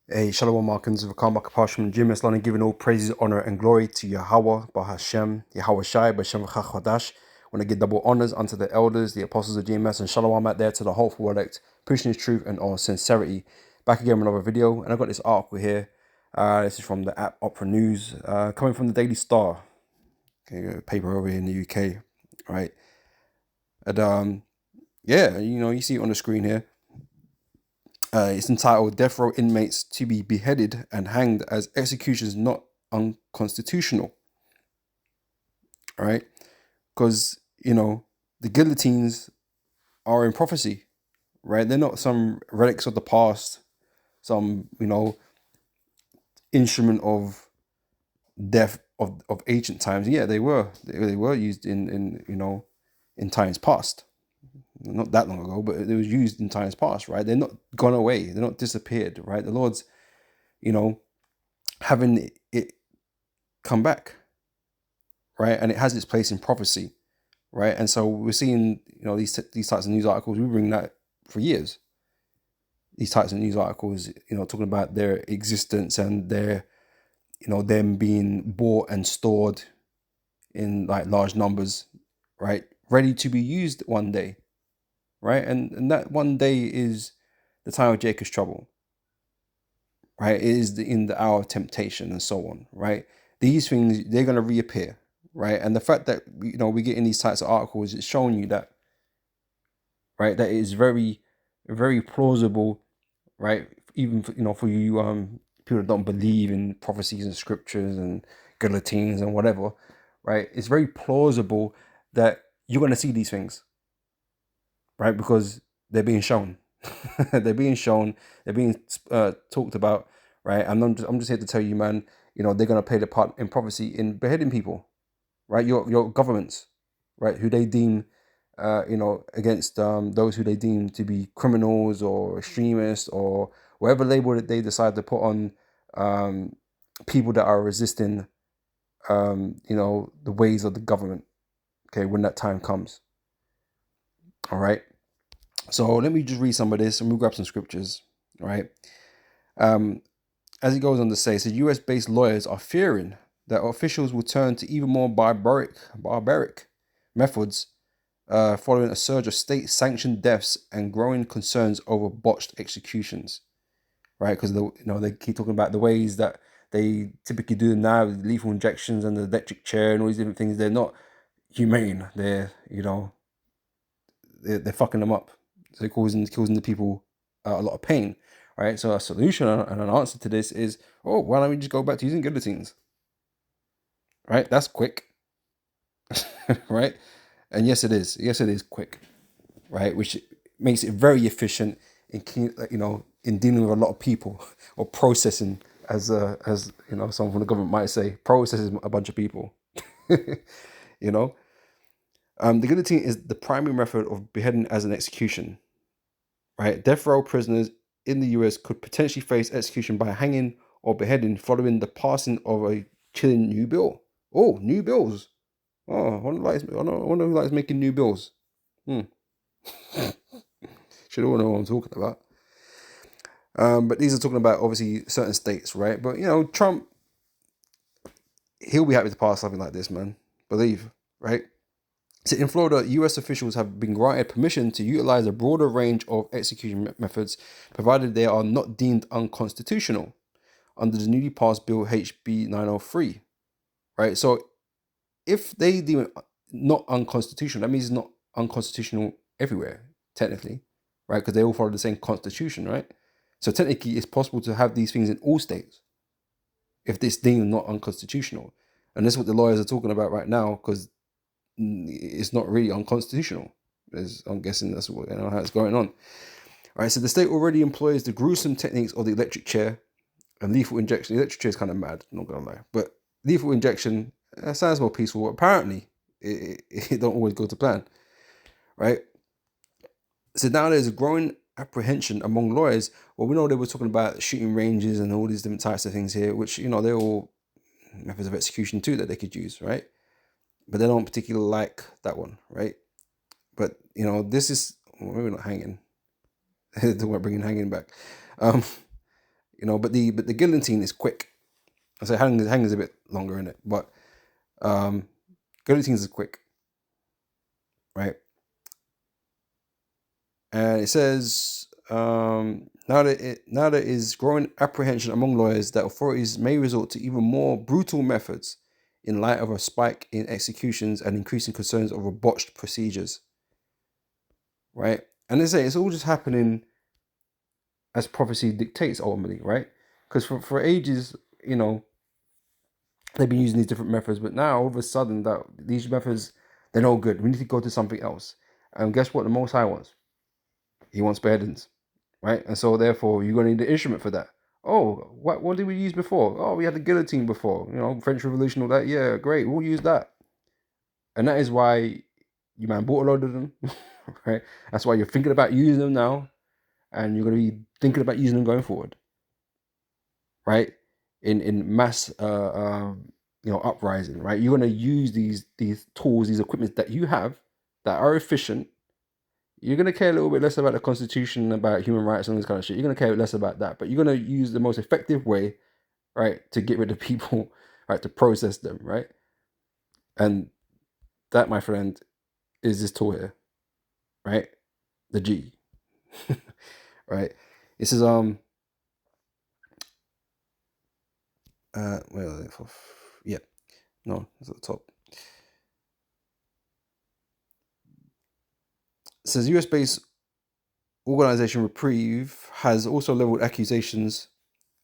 Hey, Shalom Markins of Karma Kapashim, Jim Islam, giving all praises, honor, and glory to Yahweh, Bahashem, Yahweh Shai, Bashem Chachadash. Want to give double honors unto the elders, the apostles of GMS, and Shalom out there to the hopeful elect, pushing his truth and all sincerity. Back again with another video, and I've got this article here. This is from the app Opera News, coming from the Daily Star, okay, paper over here in the UK, right? And yeah, you see it on the screen here. It's entitled Death Row Inmates to be Beheaded and Hanged as Executions Not Unconstitutional. All right? Because, the guillotines are in prophecy, right? They're not some relics of the past, some, instrument of death of ancient times. Yeah, they were. They were used in times past. Not that long ago, but it was used in times past, right? They're not gone away. They're not disappeared, right? The Lord's, having it come back, right? And it has its place in prophecy, right? And so we're seeing, these types of news articles. We bring that for years. These types of news articles, talking about their existence and their, them being bought and stored in like large numbers, right? Ready to be used one day, right? And that one day is the time of Jacob's trouble, right? It is in the hour of temptation and so on, right? These things, they're going to reappear, right? And the fact that, we get in these types of articles, it's showing you that, right? That it is very, very plausible, right? Even for, for you people that don't believe in prophecies and scriptures and guillotines and whatever, right? It's very plausible that you're going to see these things, right? Because they're being shown. They're being shown. They're being talked about, right? And I'm just here to tell you, man. They're gonna play the part in prophecy in beheading people, right? Your governments, right? Who they deem, against those who they deem to be criminals or extremists or whatever label that they decide to put on people that are resisting, the ways of the government. Okay, when that time comes. All right. So let me just read some of this and we'll grab some scriptures, right? As it goes on to say, so US-based lawyers are fearing that officials will turn to even more barbaric methods following a surge of state-sanctioned deaths and growing concerns over botched executions, right? Because they keep talking about the ways that they typically do them now, with lethal injections and the electric chair and all these different things. They're not humane. They're fucking them up. So they're causing the people a lot of pain, right? So a solution and an answer to this is, why don't we just go back to using guillotines, right? That's quick, right? And yes, it is. Yes, it is quick, right? Which makes it very efficient in in dealing with a lot of people or processing, as someone from the government might say, processing a bunch of people. you know, the guillotine is the primary method of beheading as an execution. Right, death row prisoners in the US could potentially face execution by hanging or beheading following the passing of a chilling new bill. Oh, new bills. Oh, I wonder who likes making new bills. Should all know what I'm talking about. But these are talking about obviously certain states, right? But Trump, he'll be happy to pass something like this, man. Believe, right? So in Florida, US officials have been granted permission to utilize a broader range of execution methods, provided they are not deemed unconstitutional under the newly passed bill HB 903. Right? So if they deem it not unconstitutional, that means it's not unconstitutional everywhere, technically, right? Because they all follow the same constitution, right? So technically, it's possible to have these things in all states if this deemed not unconstitutional. And this is what the lawyers are talking about right now, because it's not really unconstitutional. I'm guessing that's what how it's going on. All right, so the state already employs the gruesome techniques of the electric chair and lethal injection. The electric chair is kind of mad, not gonna lie, but lethal injection sounds more peaceful. Apparently, it don't always go to plan, right? So now there's a growing apprehension among lawyers. Well, we know they were talking about shooting ranges and all these different types of things here, which they're all methods of execution too that they could use, right? But they don't particularly like that one, right? But this is maybe not hanging. They weren't bringing hanging back. But the guillotine is quick. I say hanging is a bit longer in it, but guillotines is quick, right? And it says now there is growing apprehension among lawyers that authorities may resort to even more brutal methods in light of a spike in executions and increasing concerns over botched procedures. Right? And they say it's all just happening as prophecy dictates ultimately, right? Because for ages, they've been using these different methods, but now all of a sudden that these methods, they're no good. We need to go to something else. And guess what the Most High wants? He wants beheadings, right? And so therefore you're going to need an instrument for that. Oh, what did we use before? Oh, we had the guillotine before, French Revolution, all that. Yeah, great, we'll use that. And that is why you man bought a load of them, right? That's why you're thinking about using them now, and you're going to be thinking about using them going forward, right? In mass uprising, right? You're going to use these tools, these equipment that you have that are efficient. You're going to care a little bit less about the Constitution, about human rights and all this kind of shit. You're going to care less about that, but you're going to use the most effective way, right, to get rid of people, right, to process them, right? And that, my friend, is this tool here, right? The G, right? This is well, yeah, no, it's at the top. It says US-based organization Reprieve has also leveled accusations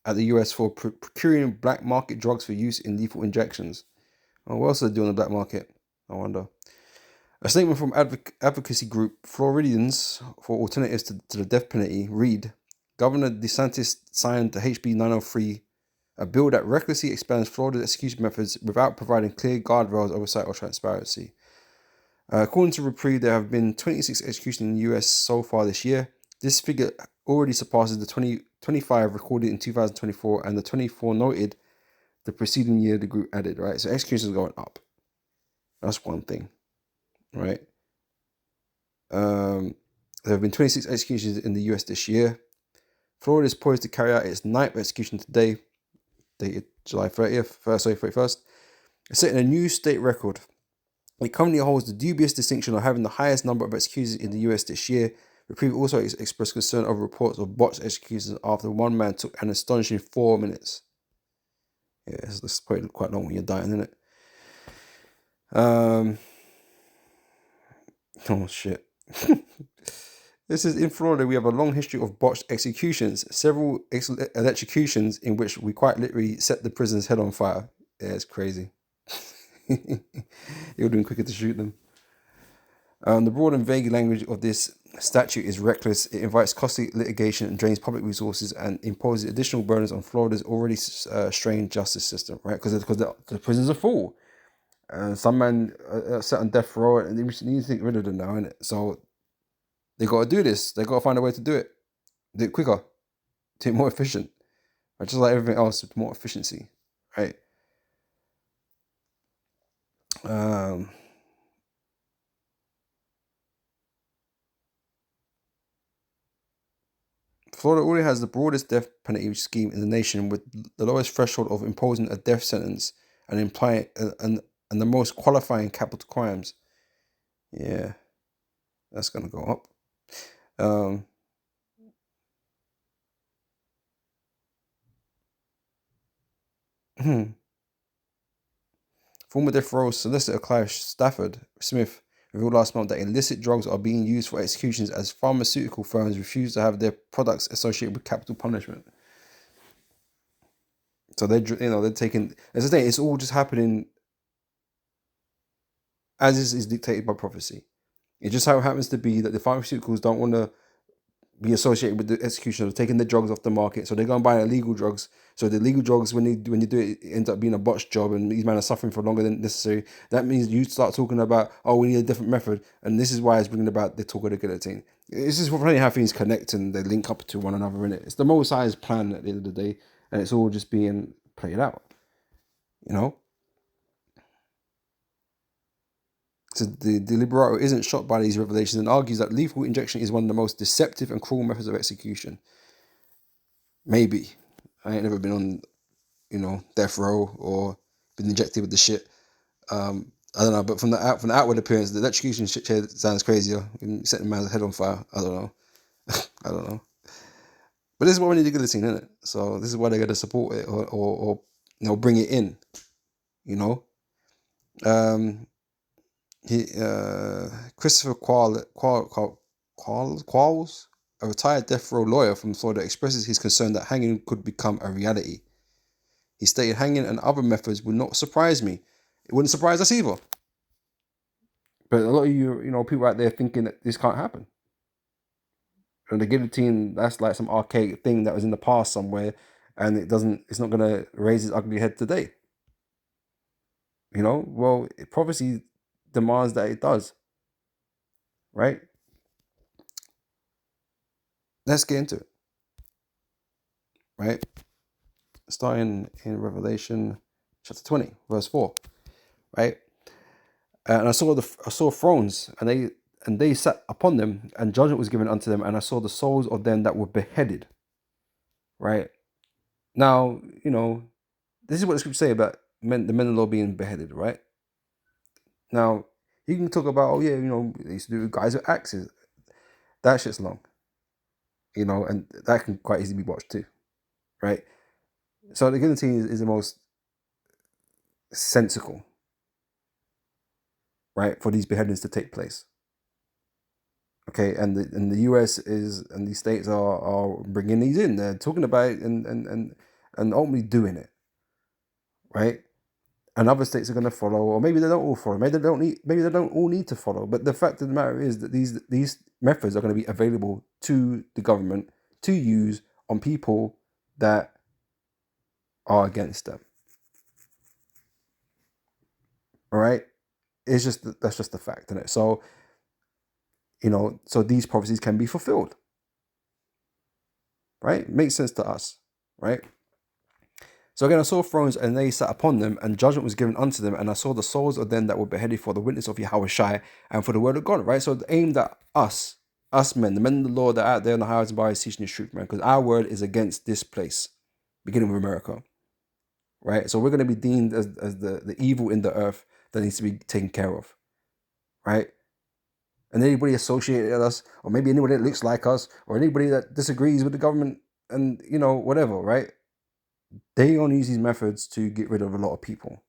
at the US for procuring black market drugs for use in lethal injections. Oh, what else are they doing on the black market? I wonder. A statement from advocacy group Floridians for Alternatives to the Death Penalty read, Governor DeSantis signed the HB 903, a bill that recklessly expands Florida's execution methods without providing clear guardrails, oversight, or transparency. According to Reprieve, there have been 26 executions in the US so far this year. This figure already surpasses the 25 recorded in 2024 and the 24 noted the preceding year, the group added, right? So executions are going up. That's one thing, right? There have been 26 executions in the US this year. Florida is poised to carry out its 9th execution today, dated July 31st, setting a new state record. It currently holds the dubious distinction of having the highest number of executions in the US this year. Reprieve also expressed concern over reports of botched executions after one man took an astonishing 4 minutes. Yeah, it's probably quite long when you're dying, isn't it? Oh shit. This is in Florida. We have a long history of botched executions, several electrocutions in which we quite literally set the prisoner's head on fire. Yeah, it's crazy. It would have been quicker to shoot them. The broad and vague language of this statute is reckless. It invites costly litigation and drains public resources and imposes additional burdens on Florida's already strained justice system, right? Because the prisons are full. Some man set on death row and they need to get rid of them now, innit? So they got to do this. They got to find a way to do it quicker, to it more efficient. Right? Just like everything else, with more efficiency, right? Florida already has the broadest death penalty scheme in the nation, with the lowest threshold of imposing a death sentence and implying and the most qualifying capital crimes. Yeah, that's gonna go up. Former death row solicitor Clive Stafford Smith revealed last month that illicit drugs are being used for executions as pharmaceutical firms refuse to have their products associated with capital punishment. So they're taking, as I say, it's all just happening as is dictated by prophecy. It just so happens to be that the pharmaceuticals don't want to be associated with the execution of taking the drugs off the market, so they're going to buy illegal drugs. So the illegal drugs, when you do it, it ends up being a botched job, and these men are suffering for longer than necessary. That means you start talking about, oh, we need a different method, and this is why it's bringing about the talk of the guillotine. It's just funny how things connect and they link up to one another in it. It's the Most High's plan at the end of the day, and it's all just being played out. So the Liberato isn't shocked by these revelations and argues that lethal injection is one of the most deceptive and cruel methods of execution. Maybe. I ain't never been on, death row or been injected with the shit. I don't know, but from the outward appearance, the electrocution shit here sounds crazier. Setting man's head on fire. I don't know. I don't know. But this is what we need to guillotine, isn't it? So this is why they're gonna support it or bring it in. You know. He Christopher Qualls, a retired death row lawyer from Florida, expresses his concern that hanging could become a reality. He stated, "Hanging and other methods would not surprise me. It wouldn't surprise us either." But a lot of people out there thinking that this can't happen. And the guillotine, that's like some archaic thing that was in the past somewhere, and it's not gonna raise its ugly head today. Well, prophecy demands that it does, right? Let's get into it, right? Starting in Revelation chapter 20, verse 4, right? And I saw thrones, and they sat upon them, and judgment was given unto them, and I saw the souls of them that were beheaded, right? Now, this is what the scriptures say about the men of the Lord being beheaded, right? Now, you can talk about, they used to do guys with axes. That shit's long, and that can quite easily be watched too, right? So the guillotine is the most sensical, right, for these beheadings to take place. Okay, and the US and these states are bringing these in. They're talking about it and ultimately doing it, right? And other states are going to follow, or maybe they don't all follow. Maybe they don't all need to follow. But the fact of the matter is that these methods are going to be available to the government to use on people that are against them. All right, that's just the fact, isn't it? So so these prophecies can be fulfilled, right? Makes sense to us, right? So again, I saw thrones, and they sat upon them, and judgment was given unto them. And I saw the souls of them that were beheaded for the witness of Yahushua and for the word of God. Right. So aimed at us men, the men of the Lord that are out there on the highways and byways teaching the truth, man. Because our word is against this place, beginning with America. Right. So we're going to be deemed as the evil in the earth that needs to be taken care of. Right. And anybody associated with us, or maybe anybody that looks like us, or anybody that disagrees with the government, and whatever, right? They only use these methods to get rid of a lot of people.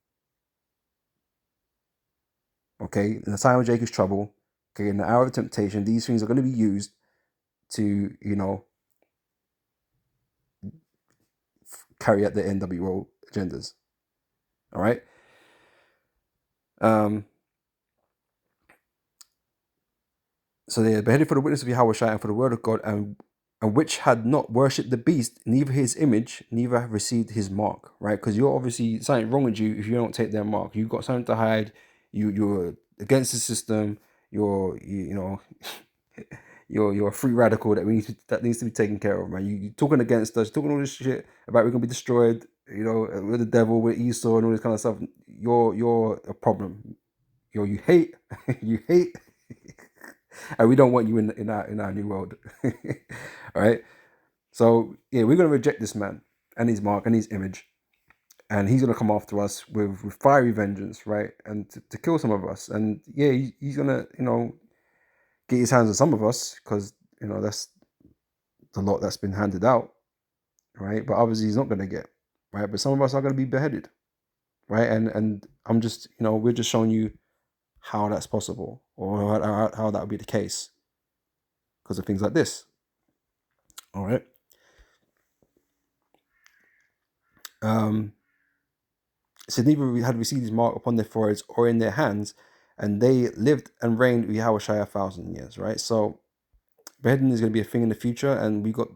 Okay, in the time of Jacob's trouble, okay, in the hour of temptation, these things are going to be used to, carry out the NWO agendas. All right. So they are beheaded for the witness of Yahushua and for the word of God, and which had not worshipped the beast, neither his image, neither have received his mark. Right? Because you're obviously something wrong with you if you don't take their mark. You've got something to hide. You're against the system. You're you're a free radical that needs to be taken care of, man. You're talking against us, talking all this shit about we're gonna be destroyed. With the devil, with Esau, and all this kind of stuff. You're a problem. You hate, you hate, and we don't want you in our new world. All right. So yeah, we're gonna reject this man and his mark and his image, and he's gonna come after us with fiery vengeance, right? And to kill some of us. And yeah, he's gonna get his hands on some of us, because that's the lot that's been handed out, right? But obviously he's not going to get, right? But some of us are going to be beheaded, right? And I'm just, we're just showing you how that's possible, or how that would be the case because of things like this. All right. So neither had received his mark upon their foreheads or in their hands, and they lived and reigned with Yahushua 1,000 years, right? So beheading is going to be a thing in the future, and we got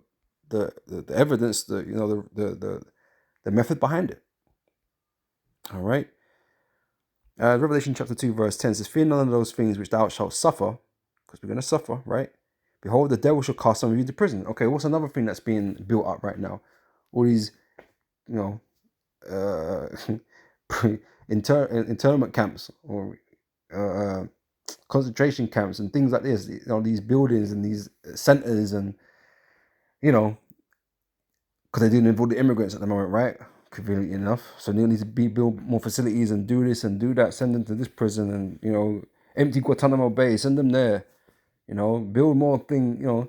the evidence, the method behind it. All right. Revelation chapter 2 verse 10 says, "Fear none of those things which thou shalt suffer," because we're going to suffer, right? "Behold, the devil shall cast some of you to prison." Okay, what's another thing that's being built up right now? All these, uh, internment camps, or concentration camps and things like this. These buildings and these centers, and because they're dealing with all the immigrants at the moment, right? Conveniently enough. So they need to build more facilities and do this and do that, send them to this prison and, empty Guantanamo Bay, send them there, build more thing,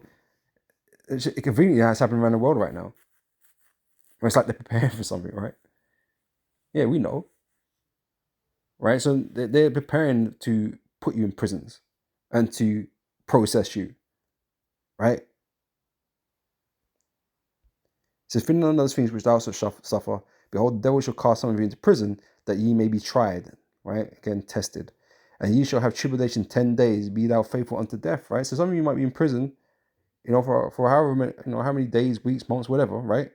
it conveniently has happened around the world right now. Where it's like they're preparing for something, right? Yeah, we know, right? So they're preparing to put you in prisons and to process you, right? It says, "Fearing none of those things which thou shalt suffer, behold, the devil shall cast some of you into prison, that ye may be tried," right? Again, tested. "And ye shall have tribulation 10 days, be thou faithful unto death," right? So some of you might be in prison, for however many, how many days, weeks, months, whatever, right?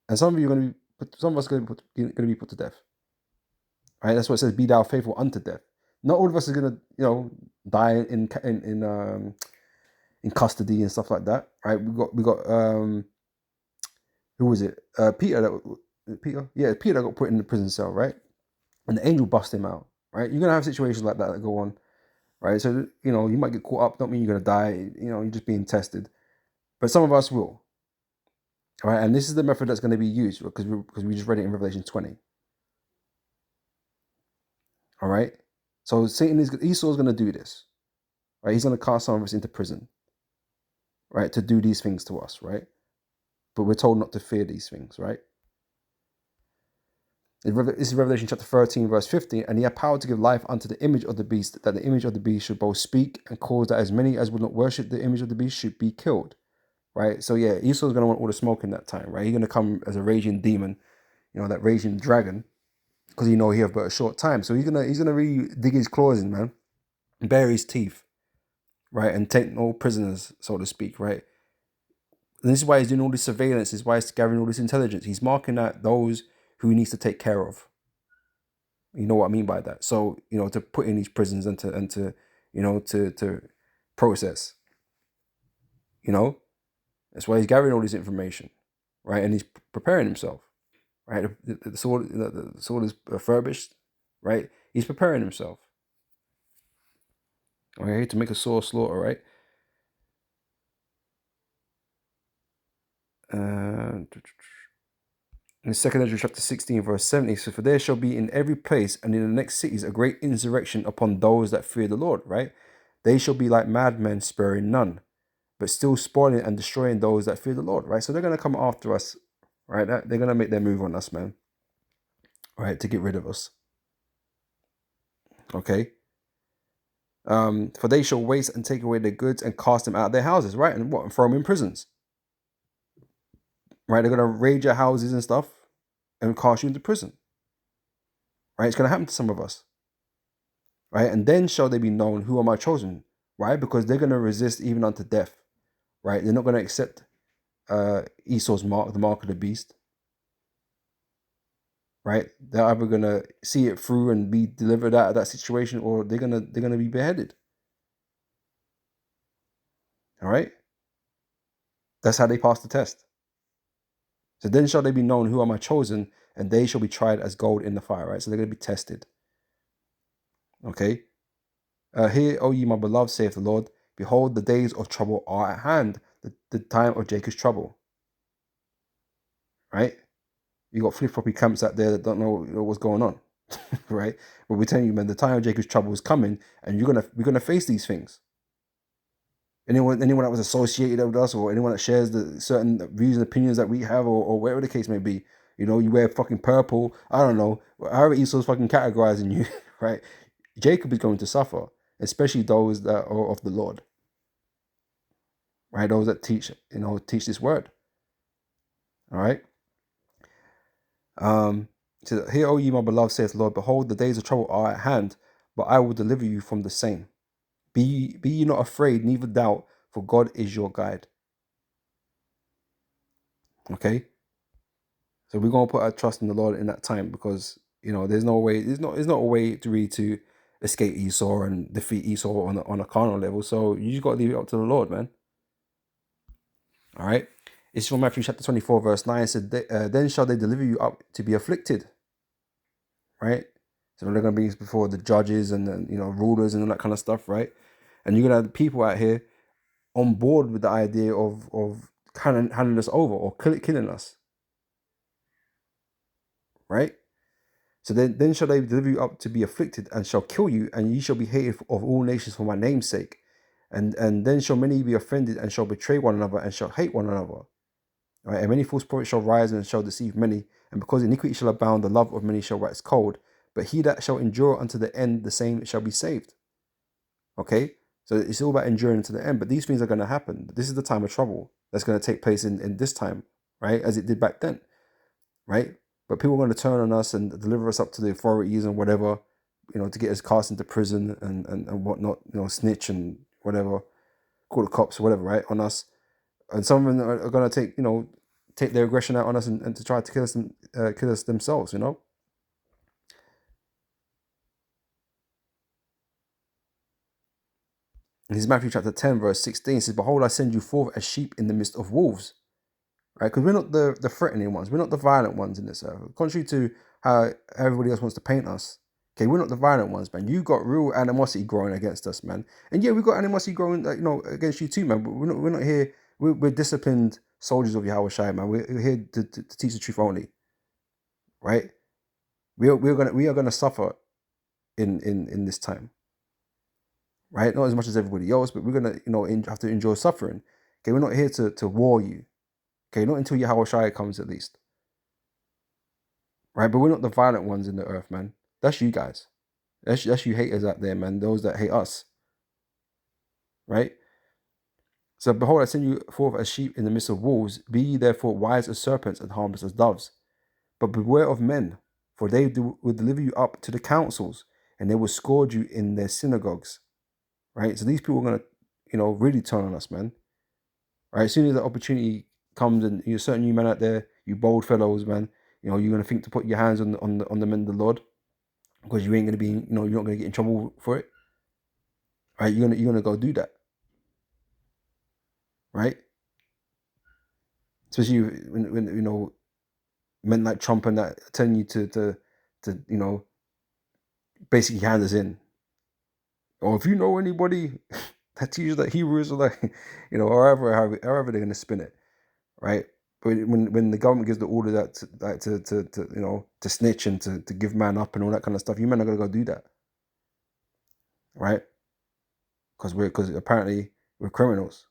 And some of you are going to be, some of us are going to be put to death, right? That's what it says, "Be thou faithful unto death." Not all of us are going to, die in custody and stuff like that, right? We got who was it? Peter. Yeah, Peter got put in the prison cell, right? And the angel bust him out, right? You're gonna have situations like that go on, right? So you might get caught up. Don't mean you're gonna die. You're just being tested. But some of us will, right? And this is the method that's going to be used because we just read it in Revelation 20. All right. So Esau's going to do this, right? He's going to cast some of us into prison, right? To do these things to us, right? But we're told not to fear these things, right? This is Revelation chapter 13, verse 15. "And he had power to give life unto the image of the beast, that the image of the beast should both speak and cause that as many as would not worship the image of the beast should be killed." Right? So yeah, Esau's going to want all the smoke in that time, right? He's going to come as a raging demon, that raging dragon, because he have but a short time. So he's gonna really dig his claws in, man, bare his teeth, right? And take no prisoners, so to speak, right? And this is why he's doing all this surveillance, this is why he's gathering all this intelligence. He's marking out those who he needs to take care of. You know what I mean by that. So, to put in these prisons and to process. That's why he's gathering all this information, right? And he's preparing himself, right? The sword is furbished, right? He's preparing himself, okay, to make a sore slaughter, right? In 2 Ezra chapter 16, verse 70, so "For there shall be in every place and in the next cities a great insurrection upon those that fear the Lord," right? "They shall be like madmen, sparing none, but still spoiling and destroying those that fear the Lord," right? So they're going to come after us, right? They're going to make their move on us, man, right? To get rid of us, okay? "For they shall waste and take away their goods and cast them out of their houses," right? And what? And throw them in prisons, right? They're going to raid your houses and stuff and cast you into prison, right? It's going to happen to some of us, right? "And then shall they be known who are my chosen," right? Because they're going to resist even unto death, right? They're not going to accept Esau's mark, the mark of the beast, right? They're either going to see it through and be delivered out of that situation, or they're gonna be beheaded. All right, that's how they pass the test. "So then shall they be known who are my chosen, and they shall be tried as gold in the fire," right? So they're going to be tested. Okay. "Hear, O ye my beloved, saith the Lord, behold, the days of trouble are at hand, the time of Jacob's trouble." Right? You got flip-floppy camps out there that don't know what's going on, right? But we're telling you, man, the time of Jacob's trouble is coming, and we're gonna face these things. Anyone that was associated with us, or anyone that shares the certain views and opinions that we have, or whatever the case may be, you wear fucking purple, I don't know, however Esau's fucking categorizing you, right? Jacob is going to suffer, especially those that are of the Lord, right? Those that teach this word. All right. So, "Hear, O ye my beloved, saith the Lord, behold, the days of trouble are at hand, but I will deliver you from the same. Be ye not afraid, neither doubt, for God is your guide." Okay. So we're gonna put our trust in the Lord in that time, because there's no way, there's not a way to really to escape Esau and defeat Esau on a carnal level. So you just gotta leave it up to the Lord, man. All right. It's from Matthew chapter 24, verse 9. It said, "Then shall they deliver you up to be afflicted," right? So they're going to be before the judges and then, rulers and all that kind of stuff, right? And you're going to have people out here on board with the idea of handing us over or killing us, right? So then shall they deliver you up to be afflicted, and shall kill you, and ye shall be hated of all nations for my name's sake. And then shall many be offended, and shall betray one another, and shall hate one another. Right? And many false prophets shall rise, and shall deceive many. And because iniquity shall abound, the love of many shall wax cold. But he that shall endure unto the end, the same shall be saved. Okay? So it's all about enduring to the end. But these things are going to happen. This is the time of trouble that's going to take place in this time, right? As it did back then, right? But people are going to turn on us and deliver us up to the authorities and whatever, to get us cast into prison and whatnot, snitch and whatever, call the cops or whatever, right, on us. And some of them are going to take their aggression out on us and to try to kill us themselves, In this is Matthew chapter 10, verse 16. It says, behold, I send you forth as sheep in the midst of wolves. Right? Because we're not the threatening ones. We're not the violent ones in this earth. Contrary to how everybody else wants to paint us. Okay, we're not the violent ones, man. You got real animosity growing against us, man. And yeah, we've got animosity growing, against you too, man. But we're not here. We're disciplined soldiers of Yahweh Shai, man. We're here to teach the truth only, right? We are gonna suffer in this time, right? Not as much as everybody else, but we're gonna have to enjoy suffering. Okay, we're not here to war you. Okay, not until Yahweh Shai comes at least. Right, but we're not the violent ones in the earth, man. That's you guys. That's you haters out there, man. Those that hate us. Right? So behold, I send you forth as sheep in the midst of wolves. Be ye therefore wise as serpents and harmless as doves. But beware of men, for they will deliver you up to the councils, and they will scourge you in their synagogues. Right? So these people are gonna, really turn on us, man. Right? As soon as the opportunity comes, and you're certain you men out there, you bold fellows, man, you're gonna think to put your hands on the men of the Lord. Because you ain't gonna be, you're not gonna get in trouble for it, right? You're gonna go do that, right? Especially when men like Trump and that telling you to basically hand us in, or if you know anybody that teaches that Hebrews, or like however they're gonna spin it, right? But when the government gives the order that to snitch and to give man up and all that kind of stuff, you men are gonna go do that, right? Because apparently we're criminals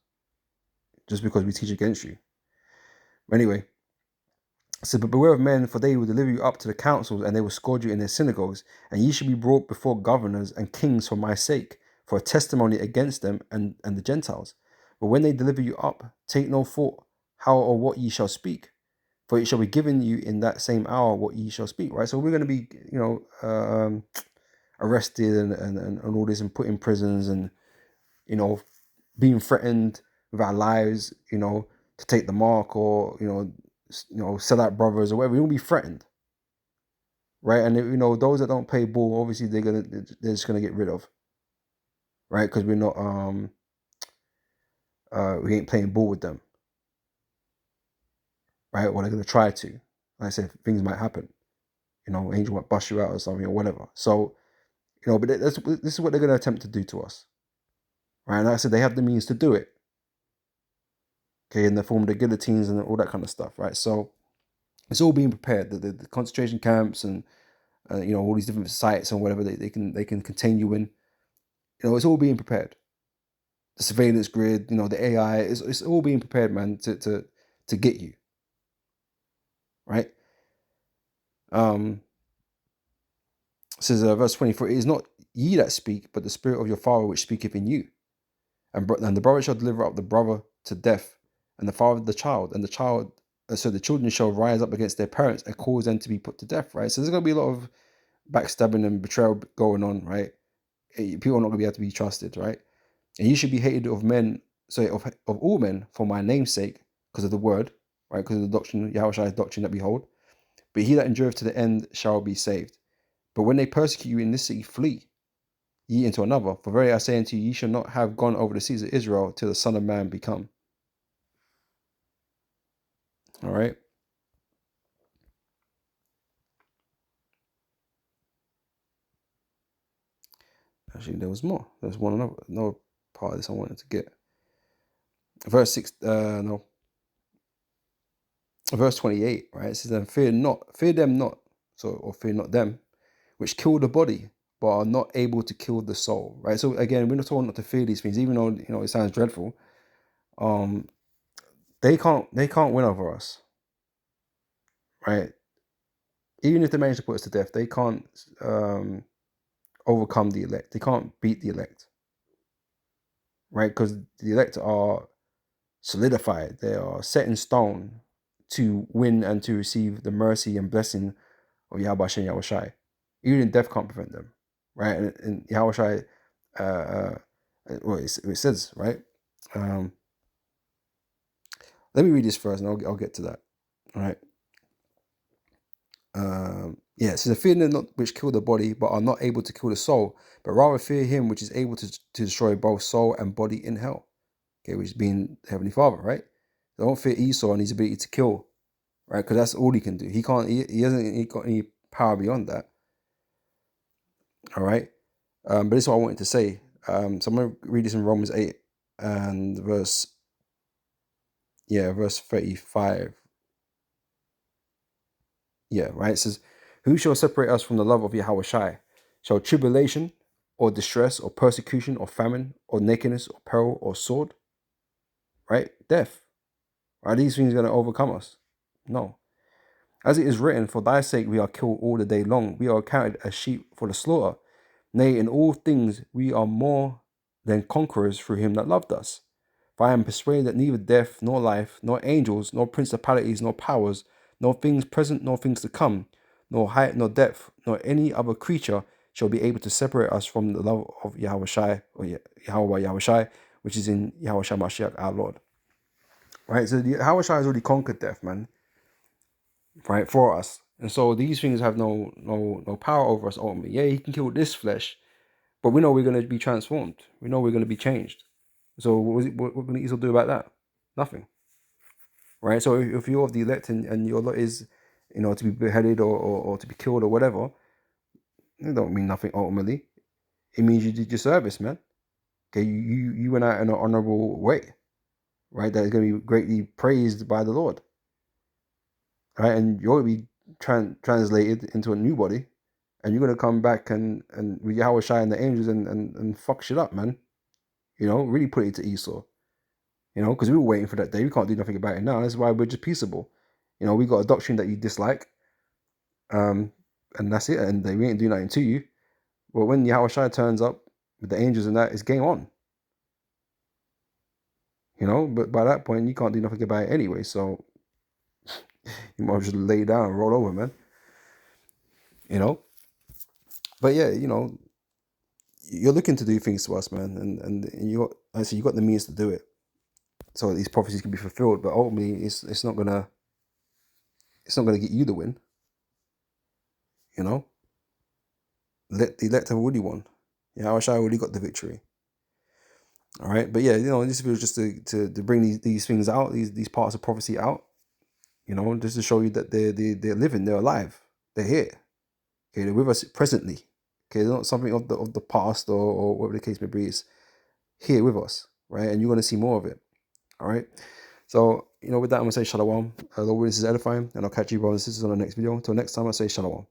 just because we teach against you. Anyway, so but beware of men, for they will deliver you up to the councils, and they will scourge you in their synagogues, and ye shall be brought before governors and kings for my sake, for a testimony against them and the Gentiles. But when they deliver you up, take no thought how or what ye shall speak, for it shall be given you in that same hour what ye shall speak. Right. So we're going to be, arrested and all this and put in prisons and being threatened with our lives, to take the mark or sell out brothers or whatever. We will be threatened, right? And those that don't pay bull, obviously they're just gonna get rid of, right? Because we're not we ain't playing ball with them, right? Or they're gonna try to. Like I said, things might happen. Angel might bust you out or something or whatever. So but this is what they're gonna attempt to do to us, right? And like I said, they have the means to do it. Okay, in the form of the guillotines and all that kind of stuff, right? So it's all being prepared. The concentration camps and all these different sites and whatever they can contain you in. It's all being prepared. The surveillance grid, the AI, it's all being prepared, man, to get you, right? Says verse 24, it is not ye that speak, but the spirit of your Father which speaketh in you. And the brother shall deliver up the brother to death, and the father the child, and the child, so the children shall rise up against their parents and cause them to be put to death, right? So there's going to be a lot of backstabbing and betrayal going on, right? People are not going to be able to be trusted, right? And you should be hated of men, of all men, for my name's sake, because of the word, right? Because of the doctrine, Yahweh's doctrine that we hold. But he that endureth to the end shall be saved. But when they persecute you in this city, flee ye into another. For verily I say unto you, ye shall not have gone over the seas of Israel till the Son of Man be come. All right. Actually, there was more. There's another part of this I wanted to get. Verse 6, no. verse 28, right? It says, "And fear them not, or fear not them, which kill the body, but are not able to kill the soul." Right. So again, we're not told not to fear these things, even though it sounds dreadful. They can't win over us, right? Even if they manage to put us to death, they can't overcome the elect. They can't beat the elect, right? Because the elect are solidified. They are set in stone to win and to receive the mercy and blessing of Yahweh and Yahweh Shai. Even death can't prevent them, right? And Yahweh Shai, well, it says, right? Let me read this first, and I'll get to that. All right. Yeah, it says, "Fear them not which kill the body, but are not able to kill the soul, but rather fear him which is able to destroy both soul and body in hell." Okay, which is being Heavenly Father, right? Don't fear Esau and his ability to kill, right? Because that's all he can do. He can't. He got any power beyond that. All right. But this is what I wanted to say. So I'm gonna read this in Romans 8 and verse 35. Yeah, right. It says, "Who shall separate us from the love of Yahweh Shai? Shall tribulation, or distress, or persecution, or famine, or nakedness, or peril, or sword?" Right? Death. Are these things going to overcome us? No. "As it is written, for thy sake we are killed all the day long. We are counted as sheep for the slaughter. Nay, in all things we are more than conquerors through him that loved us. For I am persuaded that neither death, nor life, nor angels, nor principalities, nor powers, nor things present, nor things to come, nor height, nor depth, nor any other creature shall be able to separate us from the love of Yahweh Shai, or Yahweh Shai, which is in Yahweh Shai Mashiach, our Lord." Right? So Yahweh Shai has already conquered death, man, right, for us. And so these things have no power over us ultimately. Yeah, he can kill this flesh, but we know we're going to be transformed. We know we're going to be changed. So what can Esau do about that? Nothing. Right? So if you're of the elect and your lot is, to be beheaded or to be killed or whatever, it don't mean nothing ultimately. It means you did your service, man. Okay, you went out in an honorable way, right? That is going to be greatly praised by the Lord, right? And you're going to be translated into a new body, and you're going to come back and with Yahweh Shai and the angels and fuck shit up, man. Really put it to Esau. Because we were waiting for that day. We can't do nothing about it now. That's why we're just peaceable. We got a doctrine that you dislike, and that's it. And we ain't doing nothing to you. But when Yahweh Shai turns up with the angels and that, it's game on. But by that point, you can't do nothing about it anyway. So you might just lay down and roll over, man. But yeah, you're looking to do things to us, man, and you got the means to do it, so these prophecies can be fulfilled. But ultimately, it's not gonna get you the win. The elect have already won. I wish I already got the victory. All right, but yeah, this was just to bring these things out, these parts of prophecy out. Just to show you that they're living, they're alive, they're here. Okay, they're with us presently. Okay, they're not something of the past or whatever the case may be. It's here with us, right? And you're gonna see more of it. All right. So with that, I'm gonna say shalom. Lord, this is edifying, and I'll catch you brothers and sisters on the next video. Until next time, I say shalom.